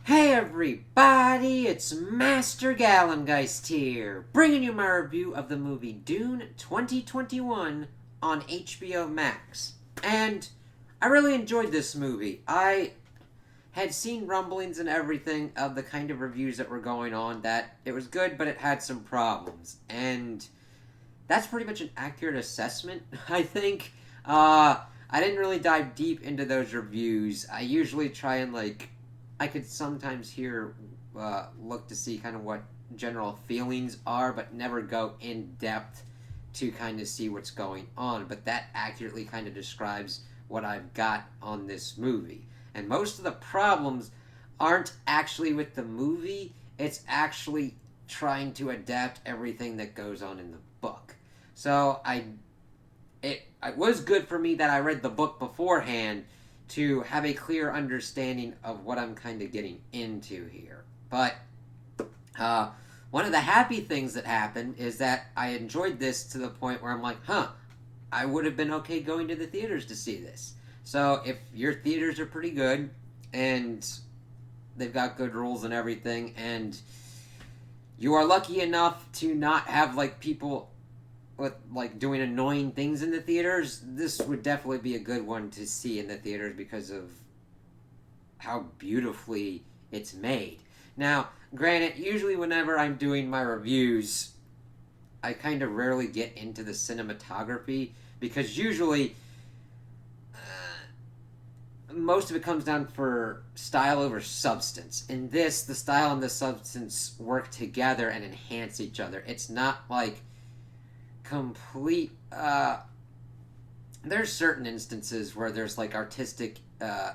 Hey everybody, it's Master Gallengeist here, bringing you my review of the movie Dune 2021 on HBO Max. And I really enjoyed this movie. I had seen rumblings and everything of the kind of reviews that were going on, that it was good, but it had some problems. And that's pretty much an accurate assessment, I think. I didn't really dive deep into those reviews. I usually try and I could sometimes look to see kind of what general feelings are, but never go in depth to kind of see what's going on. But that accurately kind of describes what I've got on this movie. And most of the problems aren't actually with the movie, it's actually trying to adapt everything that goes on in the book. So it was good for me that I read the book beforehand to have a clear understanding of what I'm kind of getting into here. But one of the happy things that happened is that I enjoyed this to the point where I'm like, I would have been okay going to the theaters to see this. So if your theaters are pretty good and they've got good rules and everything, and you are lucky enough to not have people with doing annoying things in the theaters, this would definitely be a good one to see in the theaters because of how beautifully it's made. Now, granted, usually whenever I'm doing my reviews, I kind of rarely get into the cinematography because usually most of it comes down for style over substance. In this, the style and the substance work together and enhance each other. It's not complete there's certain instances where there's artistic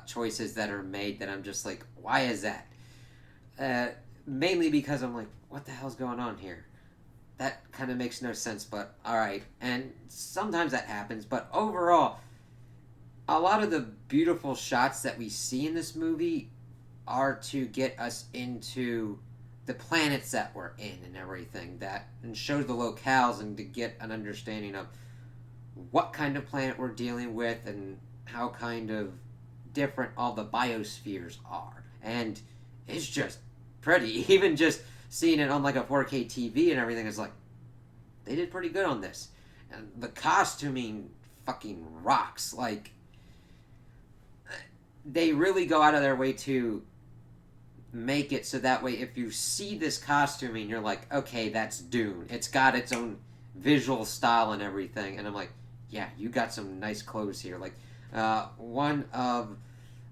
choices that are made that I'm just like, why is that? Mainly because I'm like, what the hell's going on here? That kind of makes no sense, but alright. And sometimes that happens, but overall, a lot of the beautiful shots that we see in this movie are to get us into the planets that we're in and everything, and shows the locales, and to get an understanding of what kind of planet we're dealing with and how kind of different all the biospheres are. And it's just pretty. Even just seeing it on a 4K TV and everything is they did pretty good on this. And the costuming fucking rocks. They really go out of their way to make it so that way if you see this costuming, you're like, okay, that's Dune. It's got its own visual style and everything. And I'm like, yeah, you got some nice clothes here. One of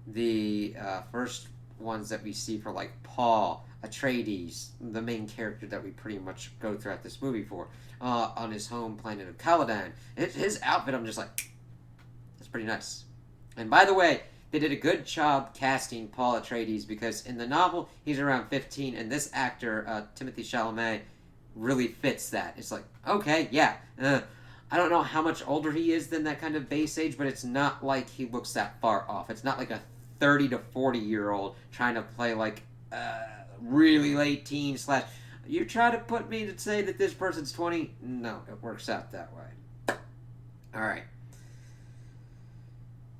the first ones that we see for Paul Atreides, the main character that we pretty much go throughout this movie for, on his home planet of Caladan. His outfit, I'm just like, that's pretty nice. And by the way, they did a good job casting Paul Atreides, because in the novel, he's around 15, and this actor, Timothée Chalamet, really fits that. It's okay, yeah. I don't know how much older he is than that kind of base age, but it's not like he looks that far off. It's not like a 30 to 40-year-old trying to play really late teen / you try to put me to say that this person's 20? No, it works out that way. Alright.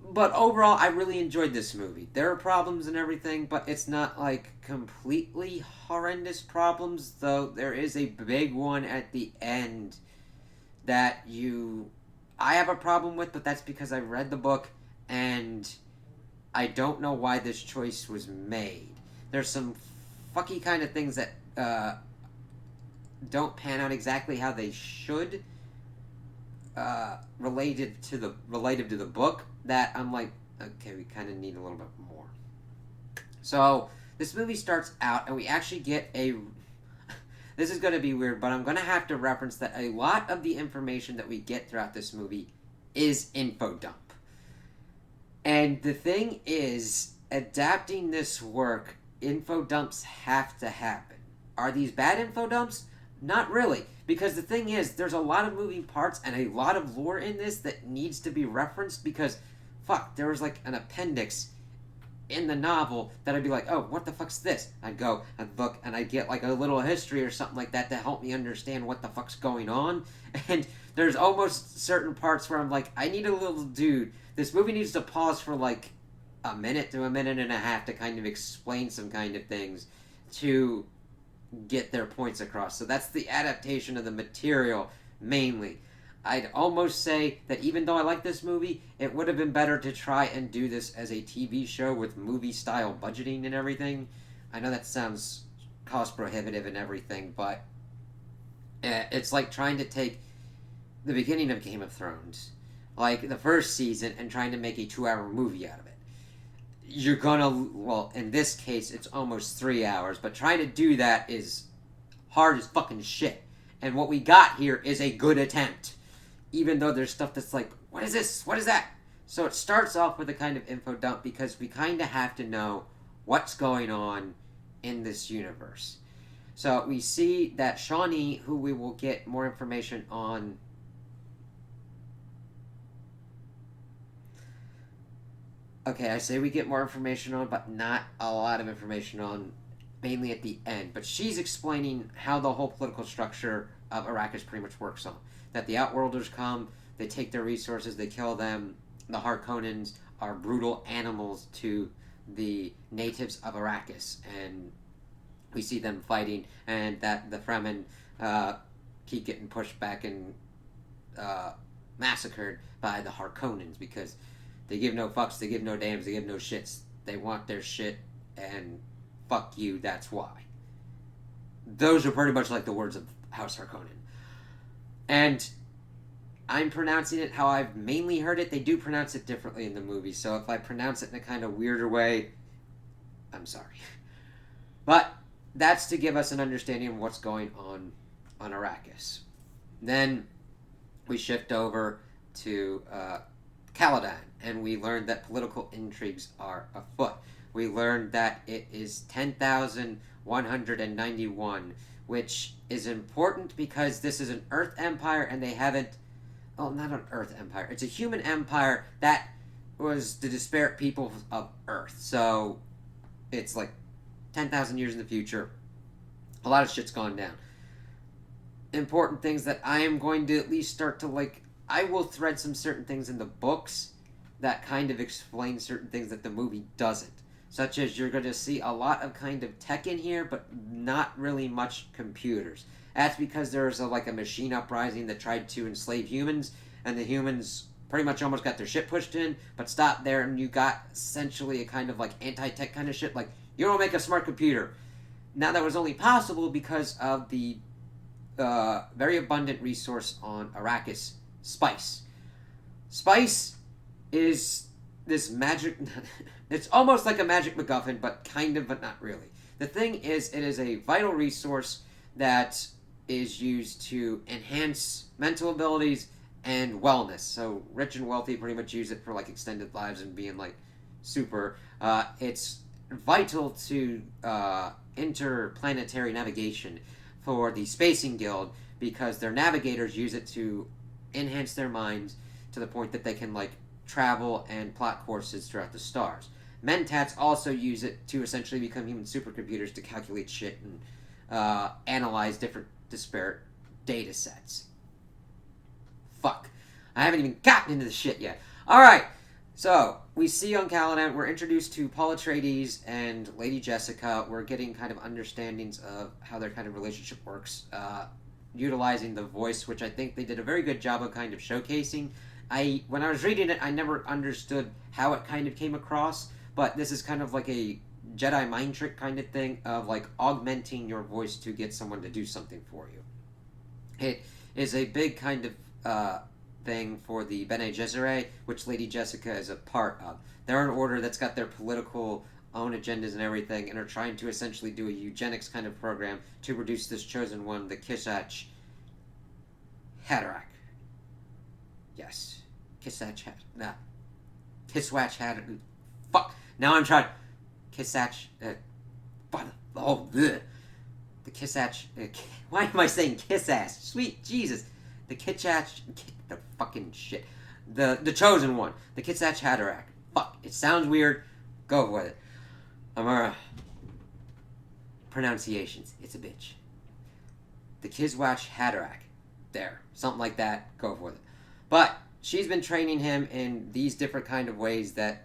But overall, I really enjoyed this movie. There are problems and everything, but it's not completely horrendous problems, though there is a big one at the end that I have a problem with, but that's because I read the book and I don't know why this choice was made. There's some fucky kind of things that don't pan out exactly how they should, related to the book, that I'm like, okay, we kind of need a little bit more. So this movie starts out and we actually get this is going to be weird, but I'm going to have to reference that a lot of the information that we get throughout this movie is info dump. And the thing is, adapting this work, info dumps have to happen. Are these bad info dumps? Not really, because the thing is, there's a lot of moving parts and a lot of lore in this that needs to be referenced, because, there was an appendix in the novel that I'd be like, oh, what the fuck's this? I'd go, I'd look, and I'd get a little history or something like that to help me understand what the fuck's going on. And there's almost certain parts where I'm like, I need a little dude. This movie needs to pause for a minute to a minute and a half to kind of explain some kind of things to get their points across. So that's the adaptation of the material mainly. I'd almost say that even though I like this movie, it would have been better to try and do this as a TV show with movie style budgeting and everything. I know that sounds cost prohibitive and everything, but it's like trying to take the beginning of Game of Thrones, like the first season, and trying to make a 2-hour movie out of it. You're gonna, well, in this case, it's almost 3 hours, but trying to do that is hard as fucking shit. And what we got here is a good attempt. Even though there's stuff that's like, what is this? What is that? So it starts off with a kind of info dump because we kind of have to know what's going on in this universe. So we see that Shawnee, who we will get more information on. Okay, I say we get more information on, but not a lot of information on, mainly at the end. But she's explaining how the whole political structure of Arrakis pretty much works on. That the Outworlders come, they take their resources, they kill them. The Harkonnens are brutal animals to the natives of Arrakis, and we see them fighting, and that the Fremen keep getting pushed back and massacred by the Harkonnens because they give no fucks, they give no damns, they give no shits. They want their shit, and fuck you, that's why. Those are pretty much like the words of House Harkonnen. And I'm pronouncing it how I've mainly heard it. They do pronounce it differently in the movie, so if I pronounce it in a kind of weirder way, I'm sorry. But that's to give us an understanding of what's going on Arrakis. Then we shift over to Caladan, and we learned that political intrigues are afoot. We learned that it is 10,191, which is important because this is an Earth Empire, and they haven't... Oh, not an Earth Empire. It's a human empire that was the disparate people of Earth. So it's like 10,000 years in the future. A lot of shit's gone down. Important things that I am going to at least start to like... I will thread some certain things in the books that kind of explain certain things that the movie doesn't. Such as you're going to see a lot of kind of tech in here, but not really much computers. That's because there's a machine uprising that tried to enslave humans, and the humans pretty much almost got their shit pushed in, but stopped there, and you got essentially a kind of like anti-tech kind of shit, like, you don't make a smart computer. Now that was only possible because of the very abundant resource on Arrakis, spice. Spice is this magic... It's almost like a magic MacGuffin, but kind of, but not really. The thing is, it is a vital resource that is used to enhance mental abilities and wellness. So rich and wealthy pretty much use it for like extended lives and being like super. It's vital to interplanetary navigation for the Spacing Guild because their navigators use it to enhance their minds to the point that they can like travel and plot courses throughout the stars. Mentats also use it to essentially become human supercomputers to calculate shit and analyze different disparate data sets. Fuck. I haven't even gotten into the shit yet. Alright, so we see on Caladan, we're introduced to Paul Atreides and Lady Jessica. We're getting kind of understandings of how their kind of relationship works, utilizing the voice, which I think they did a very good job of kind of showcasing. When I was reading it, I never understood how it kind of came across, but this is kind of like a Jedi mind trick kind of thing of like augmenting your voice to get someone to do something for you. It is a big kind of thing for the Bene Gesserit, which Lady Jessica is a part of. They're an order that's got their political own agendas and everything, and are trying to essentially do a eugenics kind of program to produce this chosen one, the Kwisatz Haderach. Yes. Kwisatz Haderach. Fuck. Now I'm trying... Kwisatz... the Kwisatz... why am I saying Kwisatz? Sweet Jesus. The Kwisatz... The fucking shit. The chosen one. The Kwisatz Haderach. Fuck. It sounds weird. Go with it. Amara. Pronunciations. It's a bitch. The Kwisatz Haderach. There. Something like that. Go with it. But she's been training him in these different kind of ways that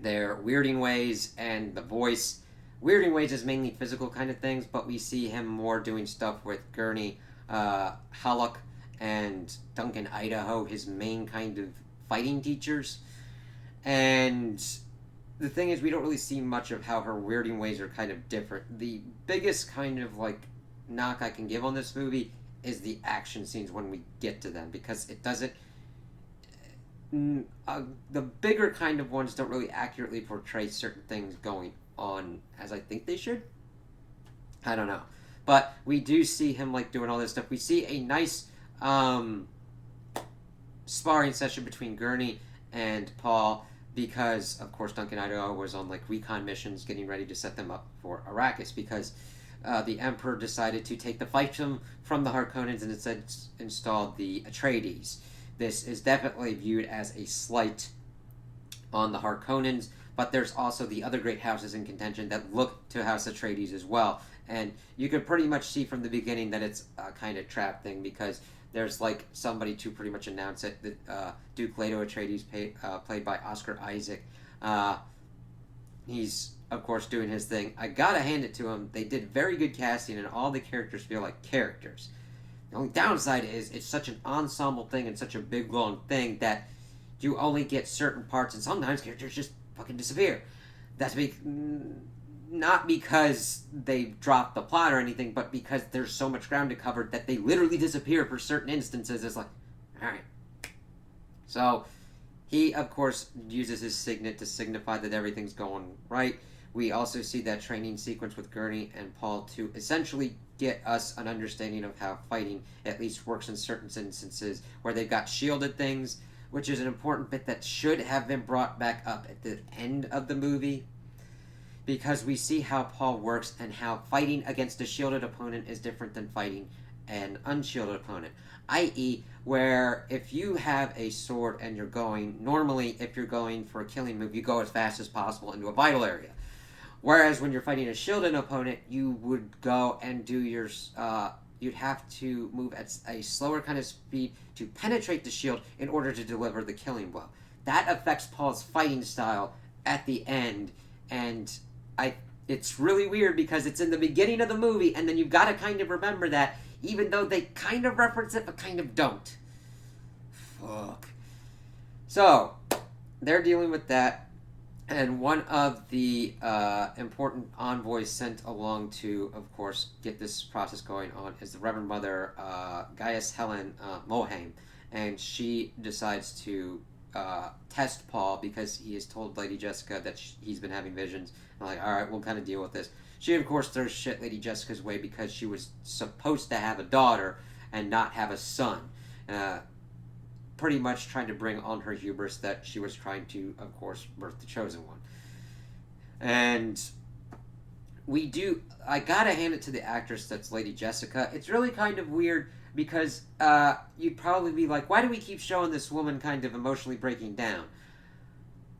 their weirding ways and the voice. Weirding ways is mainly physical kind of things, but we see him more doing stuff with Gurney Halleck and Duncan Idaho, his main kind of fighting teachers. And the thing is, we don't really see much of how her weirding ways are kind of different. The biggest kind of like knock I can give on this movie is the action scenes when we get to them, because it doesn't. The bigger kind of ones don't really accurately portray certain things going on as I think they should. I don't know, but we do see him like doing all this stuff. We see a nice sparring session between Gurney and Paul, because of course Duncan Idaho was on like recon missions getting ready to set them up for Arrakis, because the Emperor decided to take the fiefdom from the Harkonnens and instead installed the Atreides. This is definitely viewed as a slight on the Harkonnens, but there's also the other great houses in contention that look to House Atreides as well. And you could pretty much see from the beginning that it's a kind of trap thing, because there's like somebody to pretty much announce it, that Duke Leto Atreides, played by Oscar Isaac, he's of course doing his thing. I gotta hand it to him. They did very good casting, and all the characters feel like characters. The only downside is it's such an ensemble thing and such a big long thing that you only get certain parts, and sometimes characters just fucking disappear. That's not because they dropped the plot or anything, but because there's so much ground to cover that they literally disappear for certain instances. It's like, alright. So, he, of course, uses his signet to signify that everything's going right. We also see that training sequence with Gurney and Paul to essentially get us an understanding of how fighting at least works in certain instances where they've got shielded things, which is an important bit that should have been brought back up at the end of the movie, because we see how Paul works and how fighting against a shielded opponent is different than fighting an unshielded opponent. I.e., where if you have a sword and you're going, normally if you're going for a killing move, you go as fast as possible into a vital area. Whereas when you're fighting a shielded opponent, you would go and do your, you'd have to move at a slower kind of speed to penetrate the shield in order to deliver the killing blow. That affects Paul's fighting style at the end, and it's really weird because it's in the beginning of the movie, and then you've got to kind of remember that, even though they kind of reference it, but kind of don't. Fuck. So, they're dealing with that. And one of the important envoys sent along to, of course, get this process going on is the Reverend Mother Gaius Helen Mohaim. And she decides to test Paul because he has told Lady Jessica that he's been having visions. And like, all right, we'll kind of deal with this. She, of course, throws shit Lady Jessica's way because she was supposed to have a daughter and not have a son. Pretty much trying to bring on her hubris that she was trying to, of course, birth the chosen one. And I gotta hand it to the actress that's Lady Jessica. It's really kind of weird because you'd probably be like, why do we keep showing this woman kind of emotionally breaking down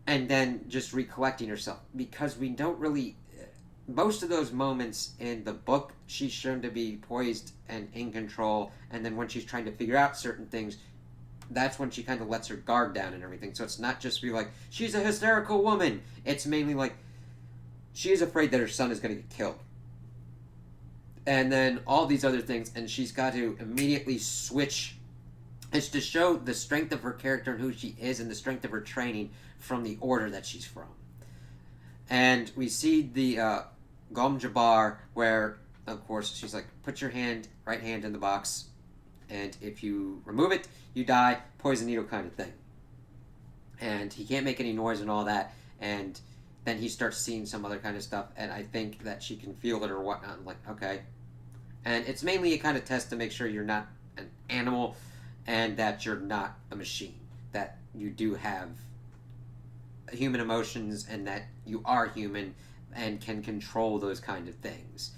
and then just recollecting herself? Because we don't really, most of those moments in the book, she's shown to be poised and in control, and then when she's trying to figure out certain things, that's when she kind of lets her guard down and everything. So it's not just be like, she's a hysterical woman. It's mainly like, she is afraid that her son is going to get killed. And then all these other things, and she's got to immediately switch. It's to show the strength of her character and who she is and the strength of her training from the order that she's from. And we see the Gom Jabbar where, of course, she's like, put your right hand in the box, and if you remove it, you die, poison needle kind of thing. And he can't make any noise and all that, and then he starts seeing some other kind of stuff, and I think that she can feel it or whatnot. I'm like, okay. And it's mainly a kind of test to make sure you're not an animal and that you're not a machine. That you do have human emotions and that you are human and can control those kind of things.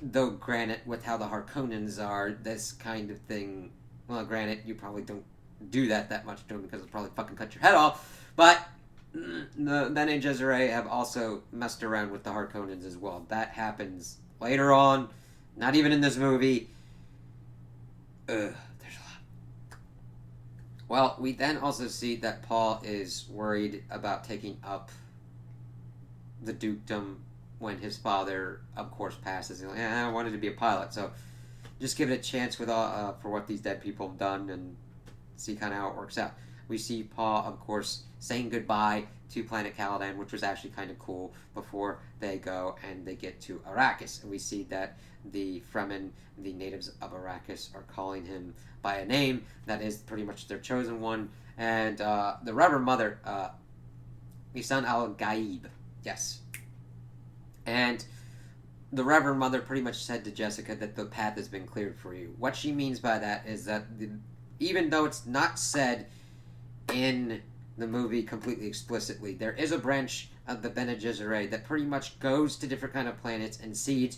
Though, granted, with how the Harkonnens are, this kind of thing, well, granted, you probably don't do that much to them because it'll probably fucking cut your head off, but the Bene Gesserit have also messed around with the Harkonnens as well. That happens later on, not even in this movie. There's Well, we then also see that Paul is worried about taking up the dukedom when his father, of course, passes. He's like, I wanted to be a pilot, so just give it a chance with all for what these dead people have done and see kind of how it works out. We see Paul, of course, saying goodbye to Planet Caladan, which was actually kind of cool before they go and they get to Arrakis. And we see that the Fremen, the natives of Arrakis, are calling him by a name that is pretty much their chosen one. And the Reverend Mother, Misan al-Gaib, yes. And the Reverend Mother pretty much said to Jessica that the path has been cleared for you. What she means by that is that even though it's not said in the movie completely explicitly, there is a branch of the Bene Gesserit that pretty much goes to different kind of planets and seeds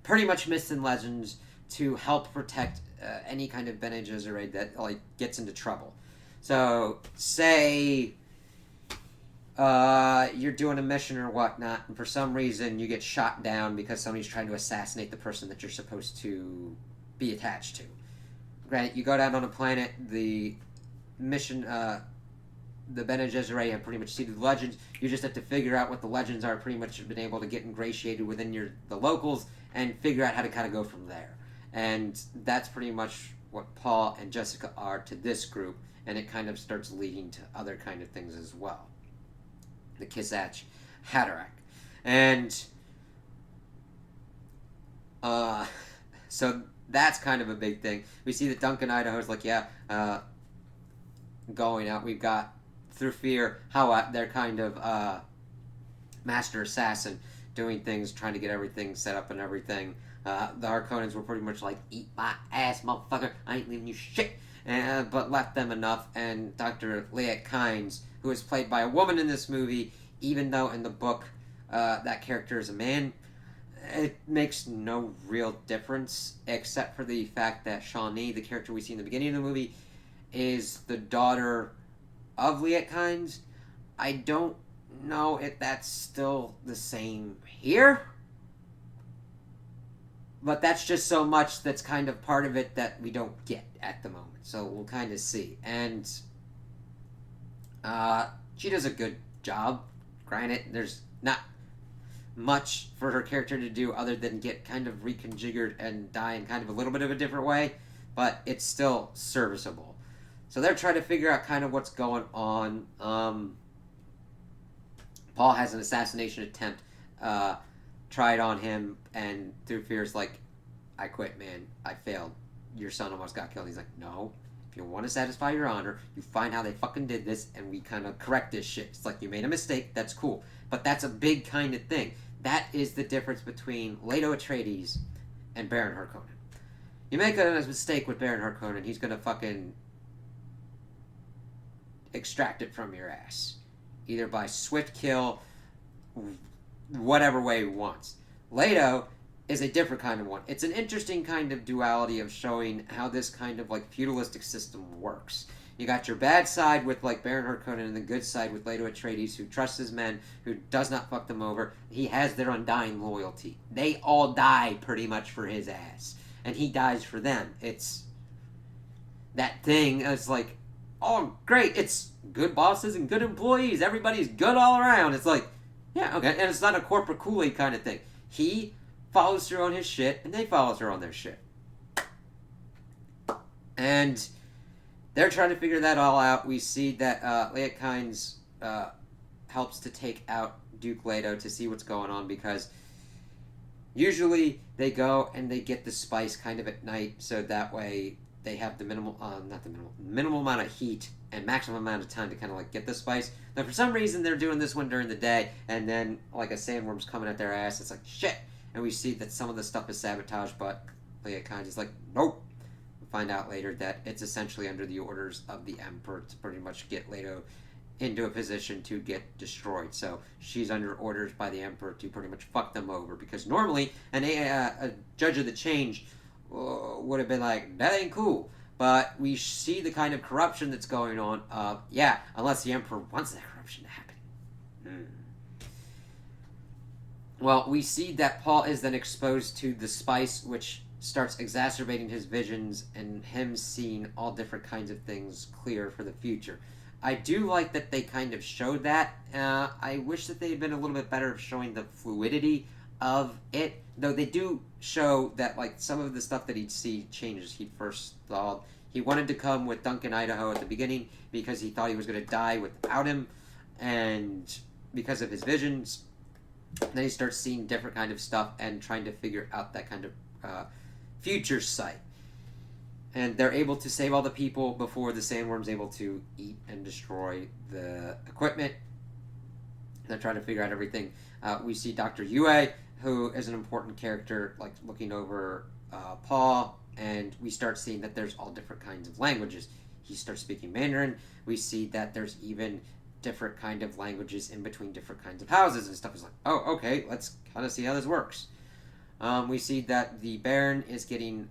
pretty much myths and legends to help protect any kind of Bene Gesserit that like gets into trouble. So say you're doing a mission or whatnot, and for some reason you get shot down because somebody's trying to assassinate the person that you're supposed to be attached to. Granted, you go down on a planet, the mission, the Bene Gesserit have pretty much seeded the legends. You just have to figure out what the legends are. Pretty much been able to get ingratiated within the locals and figure out how to kind of go from there. And that's pretty much what Paul and Jessica are to this group, and it kind of starts leading to other kind of things as well. The Kizach Haderach. And so that's kind of a big thing. We see that Duncan Idaho's like, going out. We've got through fear how they're kind of master assassin doing things, trying to get everything set up and everything. The Harkonnens were pretty much like, eat my ass, motherfucker, I ain't leaving you shit, but left them enough. And Dr. Liet Kynes, who is played by a woman in this movie, even though in the book that character is a man, it makes no real difference except for the fact that Shawnee, the character we see in the beginning of the movie, is the daughter of Liet Kynes. I don't know if that's still the same here, but that's just so much that's kind of part of it that we don't get at the moment, so we'll kind of see. And she does a good job. Granted, there's not much for her character to do other than get kind of reconfigured and die in kind of a little bit of a different way, but it's still serviceable. So they're trying to figure out kind of what's going on. Paul has an assassination attempt tried on him, and through fear's like, I quit, man. I failed. Your son almost got killed. He's like, no. If you want to satisfy your honor, you find how they fucking did this, and we kind of correct this shit. It's like, you made a mistake. That's cool. But that's a big kind of thing. That is the difference between Leto Atreides and Baron Harkonnen. You make a mistake with Baron Harkonnen, he's gonna fucking extract it from your ass. Either by swift kill, whatever way he wants. Leto is a different kind of one. It's an interesting kind of duality of showing how this kind of like feudalistic system works. You got your bad side with like Baron Harkonnen and the good side with Leto Atreides, who trusts his men, who does not fuck them over. He has their undying loyalty. They all die pretty much for his ass, and he dies for them. It's that thing. It's like, oh great, it's good bosses and good employees. Everybody's good all around. It's like, yeah, okay, and it's not a corporate Kool-Aid kind of thing. He follows through on his shit, and they follow through on their shit. And they're trying to figure that all out. We see that Liet Kynes helps to take out Duke Leto to see what's going on, because usually they go and they get the spice kind of at night, so that way they have the minimal amount of heat and maximum amount of time to kind of like get the spice. Now for some reason they're doing this one during the day, and then like a sandworm's coming at their ass. It's like, shit. And we see that some of the stuff is sabotage, but Liet Kynes is like, nope. We find out later that it's essentially under the orders of the Emperor to pretty much get Leto into a position to get destroyed. So she's under orders by the Emperor to pretty much fuck them over, because normally a judge of the change would have been like, that ain't cool. But we see the kind of corruption that's going on. Unless the Emperor wants that corruption to happen. Well, we see that Paul is then exposed to the spice, which starts exacerbating his visions and him seeing all different kinds of things clear for the future. I do like that they kind of showed that. I wish that they had been a little bit better of showing the fluidity of it, though they do show that like some of the stuff that he'd see changes. He first thought he wanted to come with Duncan Idaho at the beginning because he thought he was going to die without him, and because of his visions. Then he starts seeing different kind of stuff and trying to figure out that kind of future sight. And they're able to save all the people before the sandworm's able to eat and destroy the equipment. They're trying to figure out everything. We see Dr. Yue, who is an important character, like looking over Paul, and we start seeing that there's all different kinds of languages. He starts speaking Mandarin. We see that there's even different kind of languages in between different kinds of houses and stuff. It's like, oh, okay, let's kind of see how this works. We see that the Baron is getting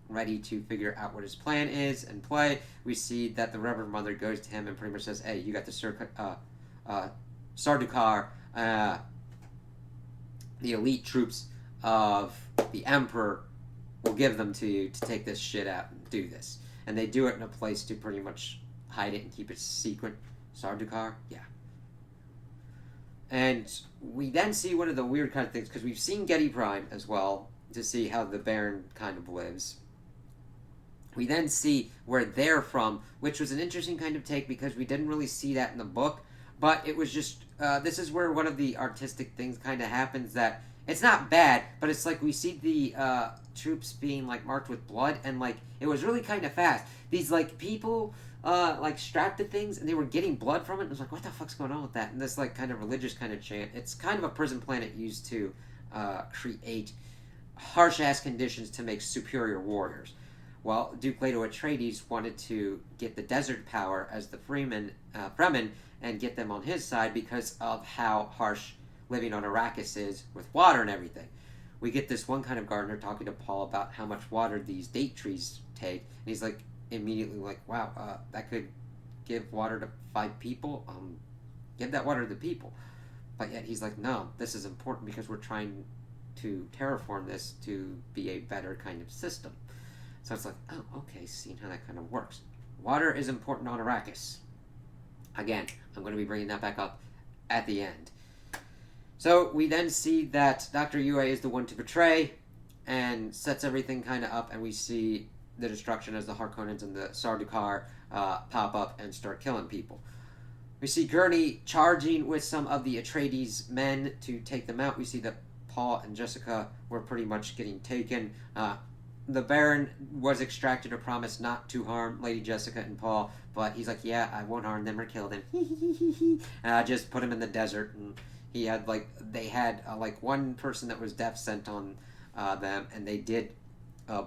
ready to figure out what his plan is and play. We see that the Reverend Mother goes to him and pretty much says, hey, you got the Sardukar, the elite troops of the Emperor will give them to you to take this shit out and do this. And they do it in a place to pretty much hide it and keep it secret. Sardukar? Yeah. And we then see one of the weird kind of things, because we've seen Getty Prime as well, to see how the Baron kind of lives. We then see where they're from, which was an interesting kind of take because we didn't really see that in the book. But it was just, this is where one of the artistic things kind of happens that, it's not bad, but it's like we see the troops being like marked with blood, and like, it was really kind of fast. These like people, like strapped to things, and they were getting blood from it, and it was like, what the fuck's going on with that? And this like kind of religious kind of chant, it's kind of a prison planet used to create harsh-ass conditions to make superior warriors. Well, Duke Leto Atreides wanted to get the desert power as the Fremen and get them on his side because of how harsh living on Arrakis is with water and everything. We get this one kind of gardener talking to Paul about how much water these date trees take, and he's like immediately like, wow, that could give water to 5 people? Give that water to the people. But yet he's like, no, this is important because we're trying to terraform this to be a better kind of system. So it's like, oh, okay, seeing how that kind of works. Water is important on Arrakis. Again, I'm going to be bringing that back up at the end. So we then see that Dr. Yue is the one to betray and sets everything kind of up, and we see the destruction as the Harkonnens and the Sardukar pop up and start killing people. We see Gurney charging with some of the Atreides men to take them out. We see that Paul and Jessica were pretty much getting taken. The Baron was extracted a promise not to harm Lady Jessica and Paul, but he's like, yeah, I won't harm them or kill them. Just put him in the desert, and he had they had one person that was deaf sent on them, and they did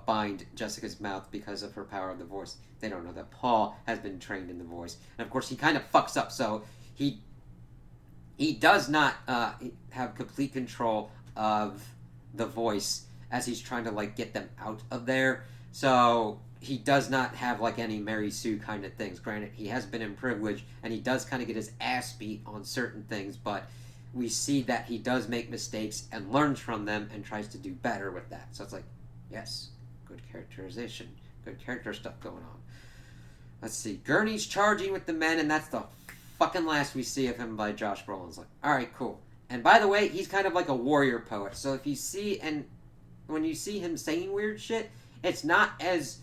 bind Jessica's mouth because of her power of the voice. They don't know that Paul has been trained in the voice, and of course he kind of fucks up, so he does not have complete control of the voice as he's trying to get them out of there. So he does not have any Mary Sue kind of things. Granted, he has been in privilege, and he does kind of get his ass beat on certain things, but we see that he does make mistakes and learns from them and tries to do better with that. So it's like, yes, good characterization, good character stuff going on. Let's see, Gurney's charging with the men, and that's the fucking last we see of him by Josh Brolin. It's like, alright, cool. And by the way, he's kind of like a warrior poet, so if you see, and when you see him saying weird shit, it's not as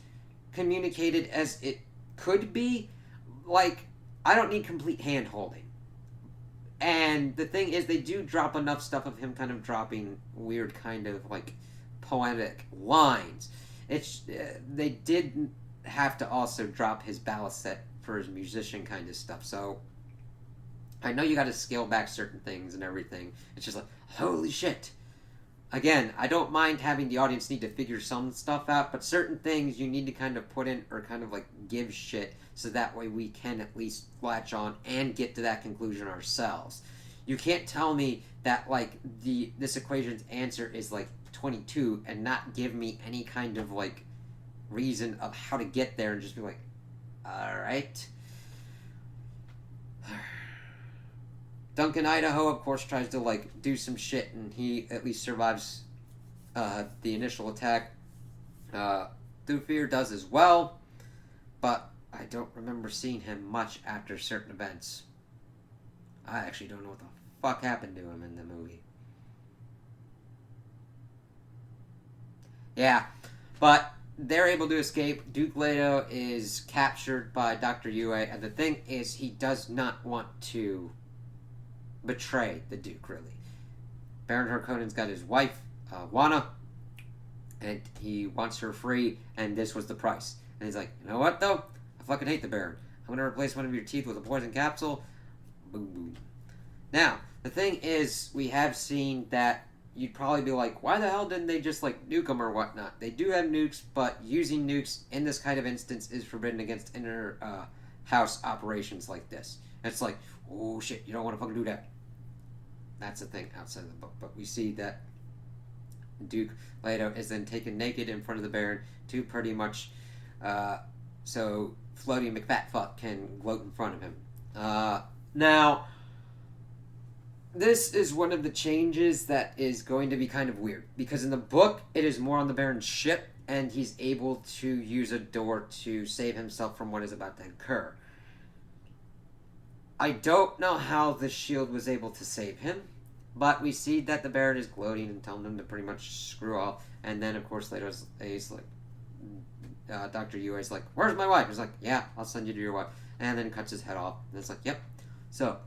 communicated as it could be. I don't need complete hand-holding. And the thing is, they do drop enough stuff of him kind of dropping weird kind of, poetic lines. It's, they did have to also drop his ballast set for his musician kind of stuff, so I know you gotta scale back certain things and everything. It's just like, holy shit. Again, I don't mind having the audience need to figure some stuff out, but certain things you need to kind of put in or kind of give shit so that way we can at least latch on and get to that conclusion ourselves. You can't tell me that this equation's answer is 22 and not give me any kind of reason of how to get there and just be like, alright. Duncan Idaho, of course, tries to do some shit, and he at least survives the initial attack. Thufir does as well, but I don't remember seeing him much after certain events. I actually don't know what the fuck happened to him in the movie. Yeah, but they're able to escape. Duke Leto is captured by Dr. Yue, and the thing is, he does not want to betray the Duke, really. Baron Harkonnen's got his wife, Wana, and he wants her free, and this was the price. And he's like, you know what, though? I fucking hate the Baron. I'm going to replace one of your teeth with a poison capsule. Boom, boom. Now, the thing is, we have seen that you'd probably be like, why the hell didn't they just, like, nuke them or whatnot? They do have nukes, but using nukes in this kind of instance is forbidden against inter-house operations like this. And it's like, oh, shit, you don't want to fucking do that. That's the thing outside of the book. But we see that Duke Leto is then taken naked in front of the Baron to pretty much, so Floaty McFatfuck can gloat in front of him. Now, this is one of the changes that is going to be kind of weird, because in the book it is more on the Baron's ship, and he's able to use a door to save himself from what is about to occur. I don't know how the shield was able to save him, but we see that the Baron is gloating and telling him to pretty much screw off, and then of course later he's like, Dr. Yue is like, where's my wife? He's like, yeah, I'll send you to your wife, and then cuts his head off, and it's like, yep. So,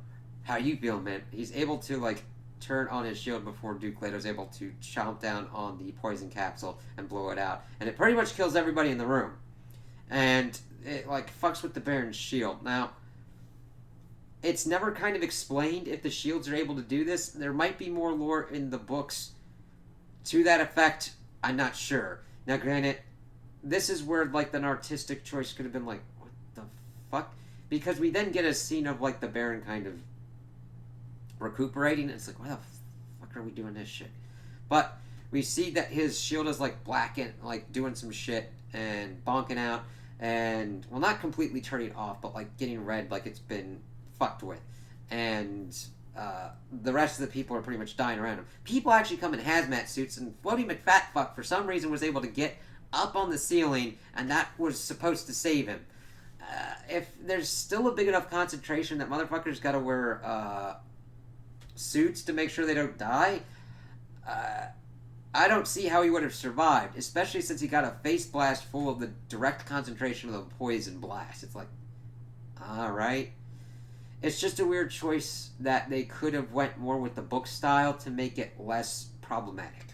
how you feel, man? He's able to, like, turn on his shield before Duke Leto's able to chomp down on the poison capsule and blow it out. And it pretty much kills everybody in the room. And it, like, fucks with the Baron's shield. Now, it's never kind of explained if the shields are able to do this. There might be more lore in the books to that effect. I'm not sure. Now, granted, this is where, like, an artistic choice could have been like, what the fuck? Because we then get a scene of, like, the Baron kind of recuperating, and it's like, why the fuck are we doing this shit? But we see that his shield is like black and like doing some shit and bonking out, and well, not completely turning off, but like getting red, like it's been fucked with, and the rest of the people are pretty much dying around him. People actually come in hazmat suits, and Floaty McFatfuck for some reason was able to get up on the ceiling, and that was supposed to save him. If there's still a big enough concentration that motherfuckers gotta wear suits to make sure they don't die, I don't see how he would have survived, especially since he got a face blast full of the direct concentration of the poison blast. It's like, alright. It's just a weird choice that they could have went more with the book style to make it less problematic.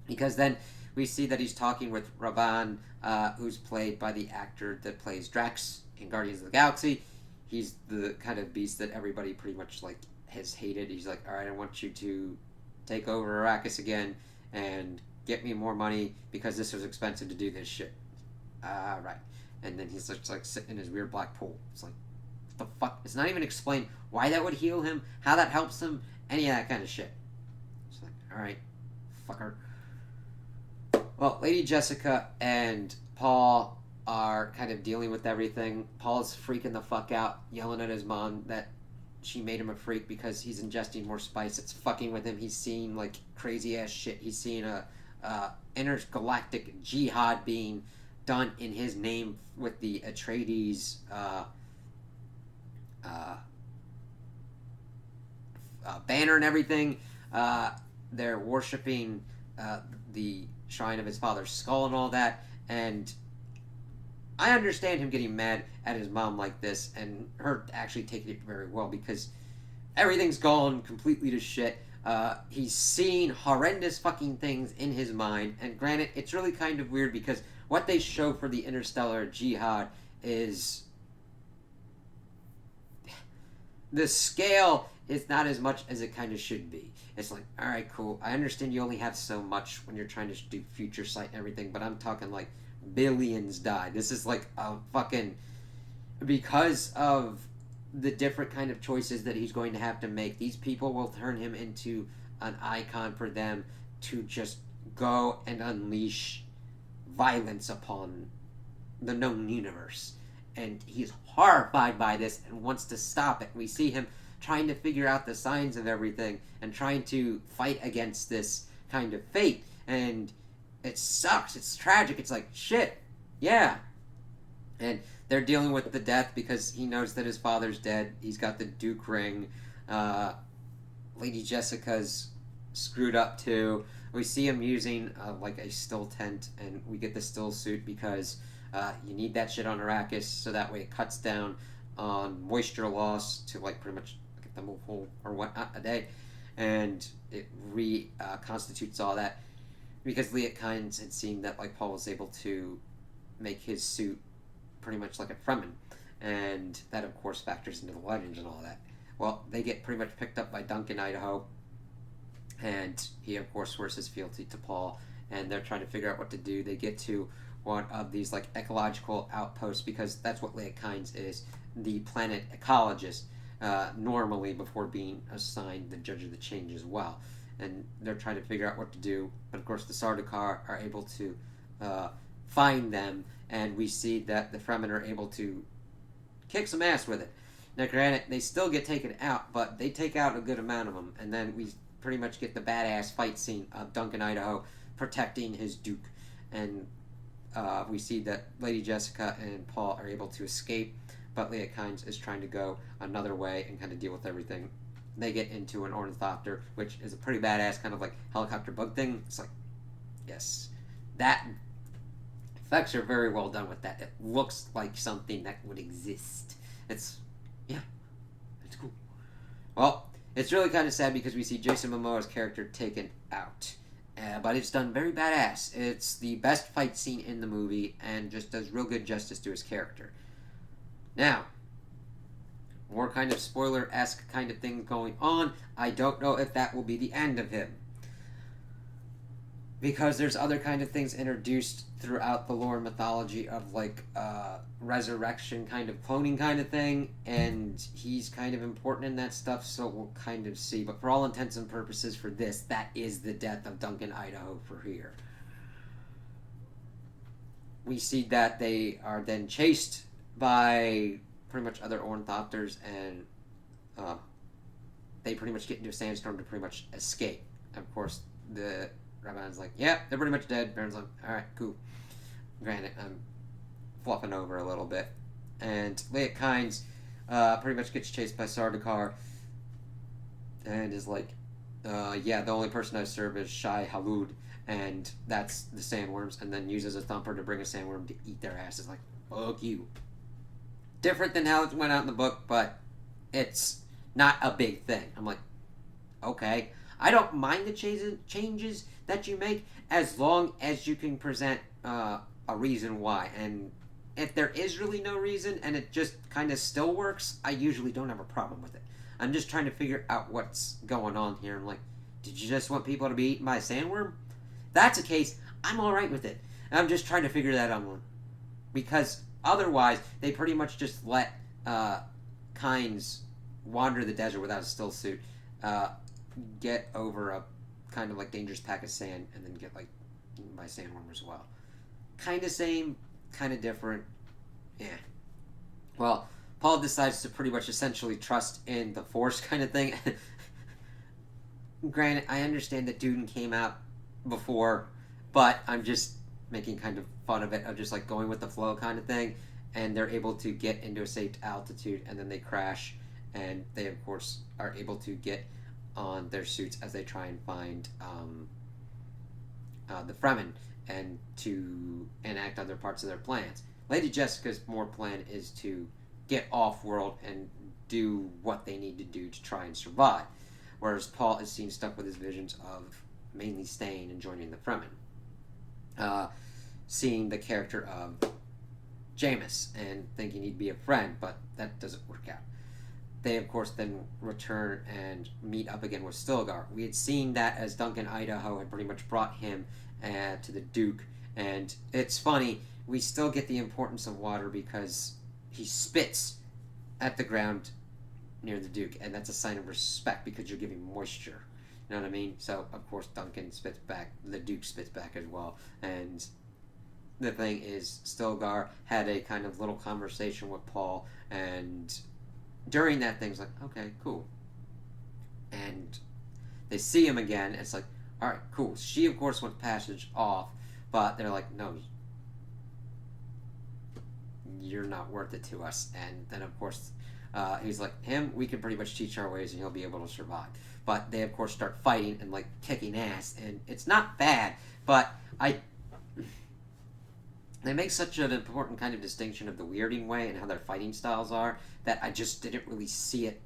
Because then we see that he's talking with Raban, who's played by the actor that plays Drax in Guardians of the Galaxy. He's the kind of beast that everybody pretty much like has hated. He's like, alright, I want you to take over Arrakis again and get me more money because this was expensive to do this shit. Right. And then he's just like sitting in his weird black pool. It's like, what the fuck? It's not even explained why that would heal him, how that helps him, any of that kind of shit. It's like, alright, fucker. Well, Lady Jessica and Paul are kind of dealing with everything. Paul's freaking the fuck out, yelling at his mom that she made him a freak because he's ingesting more spice. It's fucking with him. He's seeing like crazy ass shit. He's seeing a intergalactic jihad being done in his name with the Atreides banner and everything. They're worshipping the shrine of his father's skull and all that. And I understand him getting mad at his mom like this, and her actually taking it very well, because everything's gone completely to shit. He's seeing horrendous fucking things in his mind, and granted, it's really kind of weird because what they show for the interstellar jihad is the scale is not as much as it kind of should be. It's like, alright, cool, I understand you only have so much when you're trying to do future sight and everything, but I'm talking like billions die. This is like a fucking, because of the different kind of choices that he's going to have to make, these people will turn him into an icon for them to just go and unleash violence upon the known universe. And he's horrified by this and wants to stop it. We see him trying to figure out the signs of everything and trying to fight against this kind of fate, and it sucks. It's tragic. It's like shit. Yeah, and they're dealing with the death because he knows that his father's dead. He's got the Duke ring. Uh, Lady Jessica's screwed up too. We see him using like a still tent, and we get the still suit because you need that shit on Arrakis, so that way it cuts down on moisture loss to like pretty much get them a whole or whatnot a day, and it reconstitutes all that because Liet Kynes had seen that like Paul was able to make his suit pretty much like a Fremen, and that of course factors into the legends and all that. Well, they get pretty much picked up by Duncan Idaho, and he of course swears his fealty to Paul, and they're trying to figure out what to do. They get to one of these like ecological outposts because that's what Liet Kynes is, the planet ecologist, normally before being assigned the Judge of the Change as well. And they're trying to figure out what to do, but of course the Sardaukar are able to find them, and we see that the Fremen are able to kick some ass with it. Now, granted, they still get taken out, but they take out a good amount of them, and then we pretty much get the badass fight scene of Duncan Idaho protecting his Duke, and we see that Lady Jessica and Paul are able to escape, but Liet Kynes is trying to go another way and kind of deal with everything. They get into an ornithopter, which is a pretty badass kind of like helicopter bug thing. It's like, yes, that effects are very well done with that. It looks like something that would exist. It's, yeah, it's cool. Well, it's really kind of sad because we see Jason Momoa's character taken out. But it's done very badass. It's the best fight scene in the movie and just does real good justice to his character. Now, more kind of spoiler-esque kind of thing going on. I don't know if that will be the end of him, because there's other kind of things introduced throughout the lore and mythology of like resurrection kind of cloning kind of thing, and he's kind of important in that stuff, so we'll kind of see. But for all intents and purposes for this, that is the death of Duncan Idaho for here. We see that they are then chased by pretty much other ornithopters, and they pretty much get into a sandstorm to pretty much escape. And of course, the Rabban's like, yeah, they're pretty much dead. Baron's like, alright, cool. Granted, I'm fluffing over a little bit. And Liet Kynes pretty much gets chased by Sardaukar and is like, yeah, the only person I serve is Shai Halud, and that's the sandworms, and then uses a thumper to bring a sandworm to eat their asses. Like, fuck you. Different than how it went out in the book, but it's not a big thing. I'm like, okay. I don't mind the changes that you make as long as you can present a reason why. And if there is really no reason and it just kind of still works, I usually don't have a problem with it. I'm just trying to figure out what's going on here. I'm like, did you just want people to be eaten by a sandworm? If that's the case, I'm alright with it. And I'm just trying to figure that out. Because otherwise, they pretty much just let Kynes wander the desert without a still suit. Get over a kind of like dangerous pack of sand, and then get like eaten by sandworm as well. Kind of same, kind of different. Yeah. Well, Paul decides to pretty much essentially trust in the Force kind of thing. Granted, I understand that Dune came out before, but I'm just making kind of fun of it, of just like going with the flow kind of thing. And they're able to get into a safe altitude, and then they crash, and they of course are able to get on their suits as they try and find the Fremen and to enact other parts of their plans. Lady Jessica's more plan is to get off-world and do what they need to do to try and survive, whereas Paul is seen stuck with his visions of mainly staying and joining the Fremen. Seeing the character of Jameis and thinking he'd be a friend, but that doesn't work out. They, of course, then return and meet up again with Stilgar. We had seen that as Duncan Idaho had pretty much brought him to the Duke. And it's funny, we still get the importance of water because he spits at the ground near the Duke. And that's a sign of respect because you're giving moisture. You know what I mean? So, of course, Duncan spits back. The Duke spits back as well. And the thing is, Stilgar had a kind of little conversation with Paul, and during that thing's like, okay, cool. And they see him again, and it's like, All right, cool. She, of course, wants passage off, but they're like, no, you're not worth it to us. And then, of course, he's like, him, we can pretty much teach our ways and he'll be able to survive. But they, of course, start fighting and, like, kicking ass. And it's not bad, but they make such an important kind of distinction of the weirding way and how their fighting styles are that I just didn't really see it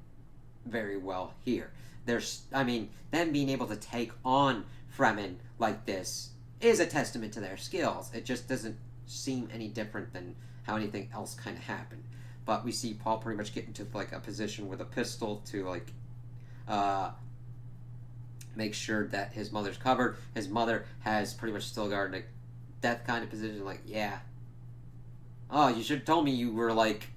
very well here. Them being able to take on Fremen like this is a testament to their skills. It just doesn't seem any different than how anything else kind of happened. But we see Paul pretty much get into like a position with a pistol to like make sure that his mother's covered. His mother has pretty much still got in a death kind of position. Like, yeah, oh, you should have told me you were like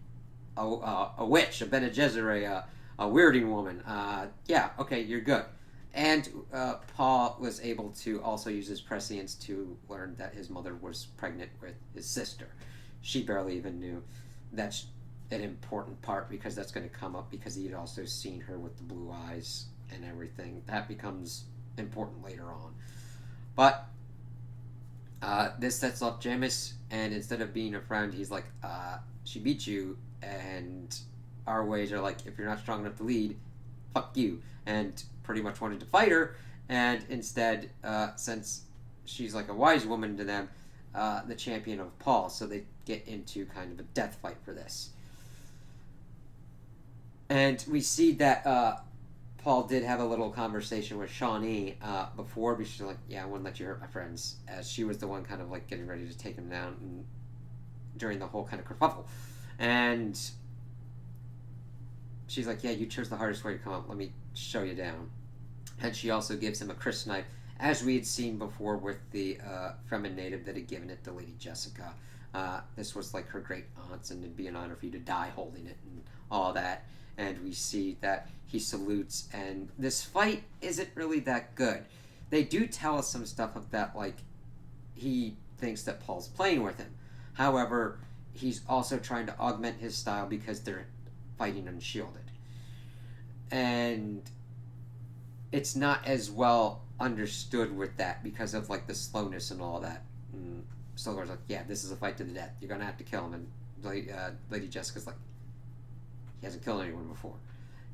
a witch, a Bene Gesserit, a weirding woman. Yeah, okay, you're good. And Paul was able to also use his prescience to learn that his mother was pregnant with his sister. She barely even knew. That's an important part because that's going to come up because he had also seen her with the blue eyes and everything. That becomes important later on. But this sets up Jamis, and instead of being a friend, he's like, she beat you, and our ways are like, if you're not strong enough to lead, fuck you. And pretty much wanted to fight her, and instead, since she's like a wise woman to them, the champion of Paul, so they get into kind of a death fight for this. And we see that Paul did have a little conversation with Shawnee before, because she's like, yeah, I wouldn't let you hurt my friends, as she was the one kind of like getting ready to take him down during the whole kind of kerfuffle. And she's like, yeah, you chose the hardest way to come up, let me show you down. And she also gives him a crysknife, as we had seen before with the Fremen native that had given it to Lady Jessica. This was like her great aunt's, and it'd be an honor for you to die holding it and all that. And we see that he salutes, and this fight isn't really that good. They do tell us some stuff of that, like, he thinks that Paul's playing with him. However, he's also trying to augment his style because they're fighting unshielded. And it's not as well understood with that because of, like, the slowness and all that. And Stilgar's like, yeah, this is a fight to the death. You're going to have to kill him. And Lady Jessica's like, he hasn't killed anyone before.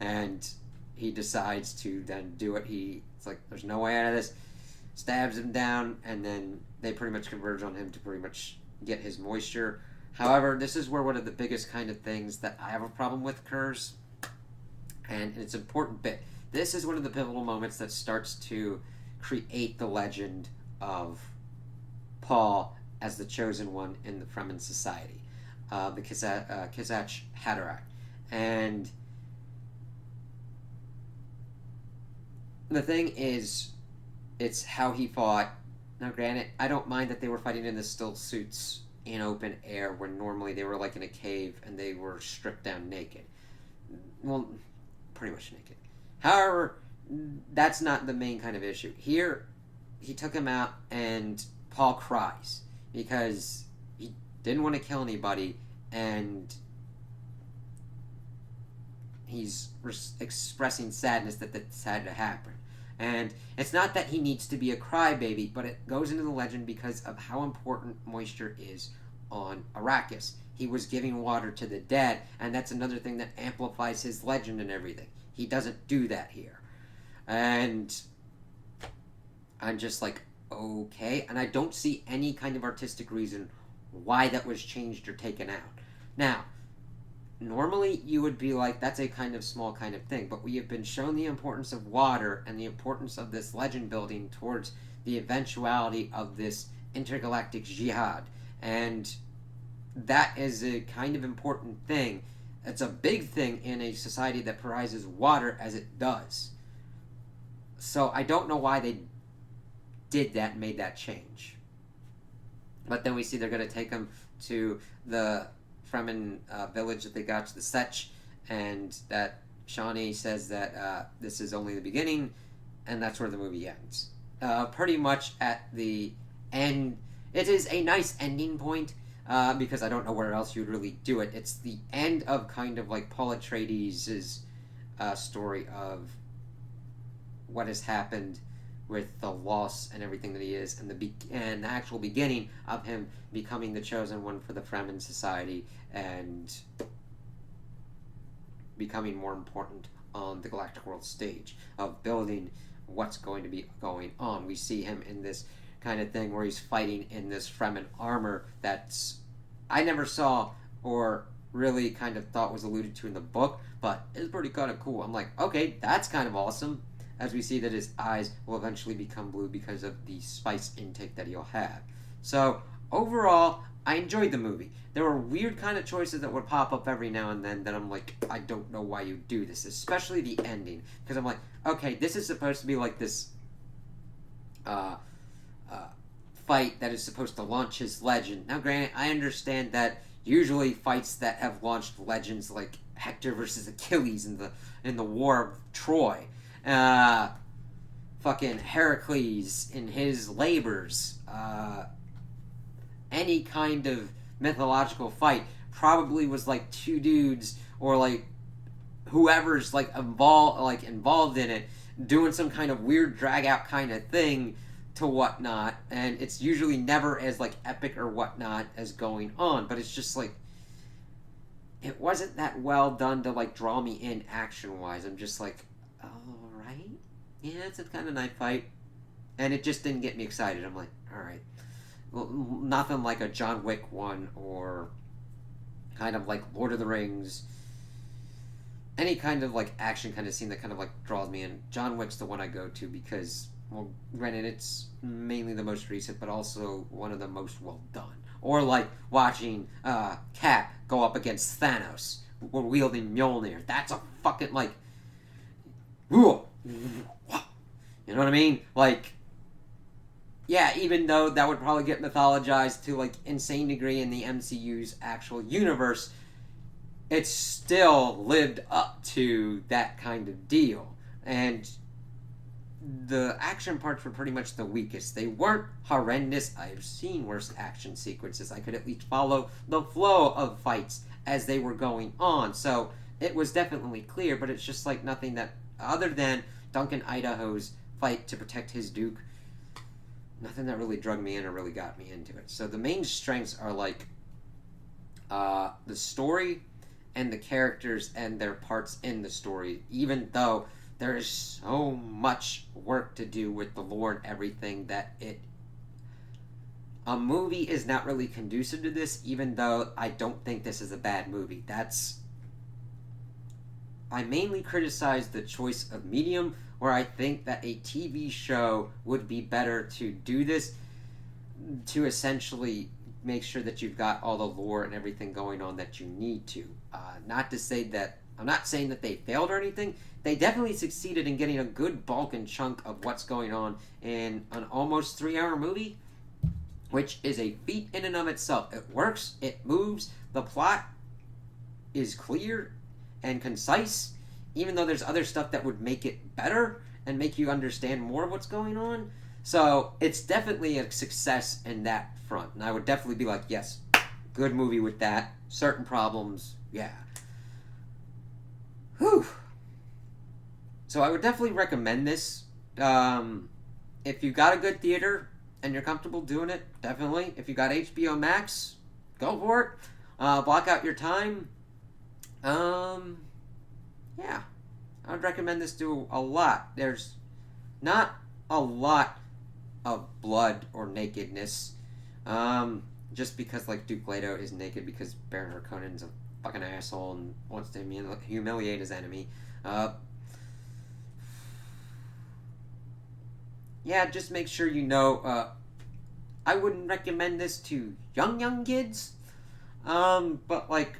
And he decides to then do it. It's like, there's no way out of this. Stabs him down, and then they pretty much converge on him to pretty much get his moisture. However, this is where one of the biggest kind of things that I have a problem with occurs. And it's an important bit. This is one of the pivotal moments that starts to create the legend of Paul as the chosen one in the Fremen society, the Kazach Haderach. And the thing is, it's how he fought. Now, granted, I don't mind that they were fighting in the still suits in open air, where normally they were like in a cave and they were stripped down naked. Well, pretty much naked. However, that's not the main kind of issue. Here, he took him out, and Paul cries because he didn't want to kill anybody, and he's expressing sadness that this had to happen. And it's not that he needs to be a crybaby, but it goes into the legend because of how important moisture is on Arrakis. He was giving water to the dead, and that's another thing that amplifies his legend and everything. He doesn't do that here. And I'm just like, okay. And I don't see any kind of artistic reason why that was changed or taken out. Now, normally you would be like, that's a kind of small kind of thing, but we have been shown the importance of water and the importance of this legend building towards the eventuality of this intergalactic jihad. And that is a kind of important thing. It's a big thing in a society that prizes water as it does. So I don't know why they did that and made that change. But then we see they're going to take him to the Fremen village that they got, to the Sech, and that Shawnee says that this is only the beginning, and that's where the movie ends. Pretty much at the end, it is a nice ending point, because I don't know where else you'd really do it. It's the end of kind of like Paul Atreides' story of what has happened with the loss and everything that he is, and the actual beginning of him becoming the chosen one for the Fremen society and becoming more important on the galactic world stage of building what's going to be going on. We see him in this kind of thing where he's fighting in this Fremen armor that's I never saw or really kind of thought was alluded to in the book, but it's pretty kind of cool. I'm like, okay, that's kind of awesome, as we see that his eyes will eventually become blue because of the spice intake that he'll have. So overall, I enjoyed the movie. There were weird kind of choices that would pop up every now and then that I'm like, I don't know why you do this, especially the ending, because I'm like, okay, this is supposed to be like this fight that is supposed to launch his legend. Now, granted, I understand that usually fights that have launched legends like Hector versus Achilles in the War of Troy, fucking Heracles in his labors, any kind of mythological fight probably was like two dudes or like whoever's like involved in it doing some kind of weird drag out kind of thing to whatnot, and it's usually never as like epic or whatnot as going on, but it's just like it wasn't that well done to like draw me in action wise. I'm just like, alright, yeah, it's a kind of knife fight, and it just didn't get me excited. I'm like, alright, well, nothing like a John Wick one or kind of like Lord of the Rings, any kind of like action kind of scene that kind of like draws me in. John Wick's the one I go to because, well, granted, it's mainly the most recent, but also one of the most well done. Or like watching Cap go up against Thanos or wielding Mjolnir. That's a fucking like, whoa, you know what I mean? Like, yeah, even though that would probably get mythologized to like insane degree in the MCU's actual universe, it still lived up to that kind of deal. And the action parts were pretty much the weakest. They weren't horrendous. I've seen worse action sequences. I could at least follow the flow of fights as they were going on. So it was definitely clear, but it's just like nothing that, other than Duncan Idaho's fight to protect his Duke, nothing that really drug me in or really got me into it. So the main strengths are like the story and the characters and their parts in the story, even though there is so much work to do with the lore and everything that a movie is not really conducive to this, even though I don't think this is a bad movie. I mainly criticize the choice of medium, where I think that a TV show would be better to do this, to essentially make sure that you've got all the lore and everything going on that you need to. Not to say that, I'm not saying that they failed or anything. They definitely succeeded in getting a good bulk and chunk of what's going on in an almost 3-hour movie, which is a feat in and of itself. It works, it moves, the plot is clear and concise, even though there's other stuff that would make it better and make you understand more of what's going on. So it's definitely a success in that front, and I would definitely be like, yes, good movie with that. Certain problems, yeah. Whew. So I would definitely recommend this. If you got a good theater and you're comfortable doing it, definitely. If you got HBO Max, go for it. Block out your time. Yeah, I would recommend this to a lot. There's not a lot of blood or nakedness. Just because like Duke Leto is naked because Baron Harkonnen's a fucking asshole and wants to humiliate his enemy. Yeah, just make sure you know, I wouldn't recommend this to young kids, but like,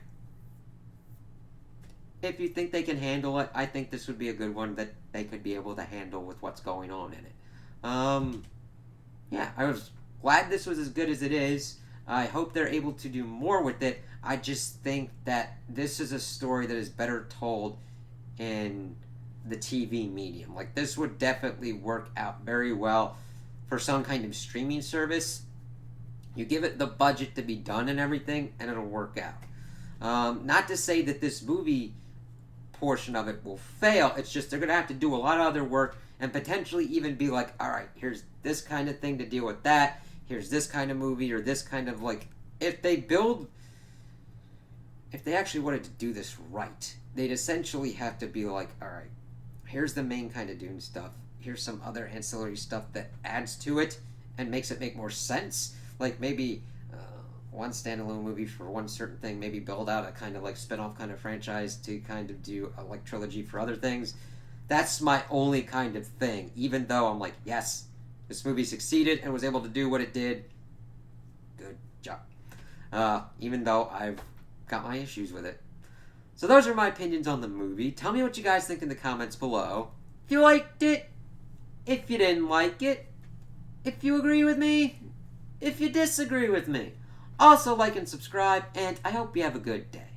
if you think they can handle it, I think this would be a good one that they could be able to handle with what's going on in it. Yeah, I was glad this was as good as it is. I hope they're able to do more with it. I just think that this is a story that is better told in the TV medium. Like, this would definitely work out very well for some kind of streaming service. You give it the budget to be done and everything, and it'll work out. Not to say that this movie portion of it will fail. It's just they're going to have to do a lot of other work and potentially even be like, all right, here's this kind of thing to deal with that. Here's this kind of movie or this kind of like, if they actually wanted to do this right, they'd essentially have to be like, all right, here's the main kind of Dune stuff. Here's some other ancillary stuff that adds to it and makes it make more sense. Like maybe one standalone movie for one certain thing, maybe build out a kind of like spin-off kind of franchise to kind of do a like trilogy for other things. That's my only kind of thing, even though I'm like, yes, this movie succeeded and was able to do what it did. Good job. Even though I've got my issues with it. So those are my opinions on the movie. Tell me what you guys think in the comments below. If you liked it, if you didn't like it, if you agree with me, if you disagree with me. Also like and subscribe, and I hope you have a good day.